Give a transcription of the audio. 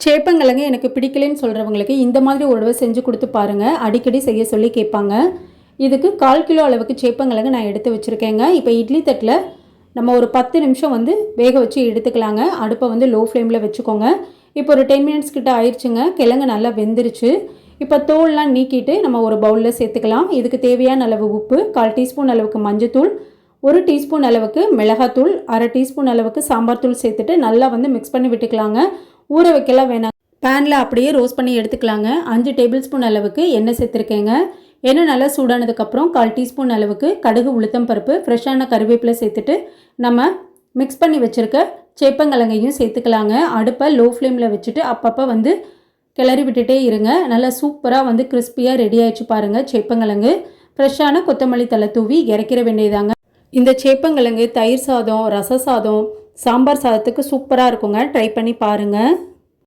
சேப்பங்கிழங்கு எனக்கு பிடிக்கலன்னு சொல்கிறவங்களுக்கு இந்த மாதிரி ஒரு தடவை செஞ்சு கொடுத்து பாருங்கள். அடிக்கடி செய்ய சொல்லி கேட்பாங்க. இதுக்கு 1/4 கிலோ அளவுக்கு சேப்பங்கிழங்கு நான் எடுத்து வச்சுருக்கேங்க. இப்போ இட்லி தட்டில் நம்ம ஒரு 10 நிமிஷம் வேக வச்சு எடுத்துக்கலாங்க. அடுப்பை லோ ஃப்ளேமில் வச்சுக்கோங்க. இப்போ ஒரு 10 மினிட்ஸ் கிட்ட ஆயிடுச்சுங்க. கிழங்கு நல்லா வெந்துருச்சு. இப்போ தோல்லாம் நீக்கிட்டு நம்ம ஒரு பவுலில் சேர்த்துக்கலாம். இதுக்கு தேவையான அளவு உப்பு, 1/4 டீஸ்பூன் அளவுக்கு மஞ்சத்தூள், 1 டீஸ்பூன் அளவுக்கு மிளகாத்தூள், 1/2 டீஸ்பூன் அளவுக்கு சாம்பார் தூள் சேர்த்துட்டு நல்லா மிக்ஸ் பண்ணி விட்டுக்கலாங்க. ஊற வைக்கலாம் வேணாம். பேனில் அப்படியே ரோஸ்ட் பண்ணி எடுத்துக்கலாங்க. 5 டேபிள் ஸ்பூன் அளவுக்கு எண்ணெய் சேர்த்துருக்கேங்க. எண்ணெய் நல்லா சூடானதுக்கப்புறம் 1/4 டீஸ்பூன் அளவுக்கு கடுகு, உளுத்தம் பருப்பு, ஃப்ரெஷ்ஷான கருவேப்பிலை சேர்த்துட்டு நம்ம மிக்ஸ் பண்ணி வச்சுருக்க சேப்பங்கிழங்கையும் சேர்த்துக்கலாங்க. அடுப்பை லோ ஃப்ளேமில் வச்சுட்டு அப்பப்போ கிளறி விட்டுட்டே இருங்க. நல்லா சூப்பராக கிறிஸ்பியாக ரெடி ஆகிடுச்சு பாருங்கள் சேப்பங்கிழங்கு. ஃப்ரெஷ்ஷான கொத்தமல்லி தழை தூவி இறக்கிற வேண்டியதாங்க. இந்த சேப்பங்கிழங்கு தயிர் சாதம், ரச சாதம், சாம்பார் சாதத்துக்கு சூப்பராக இருக்குங்க. ட்ரை பண்ணி பாருங்கள்.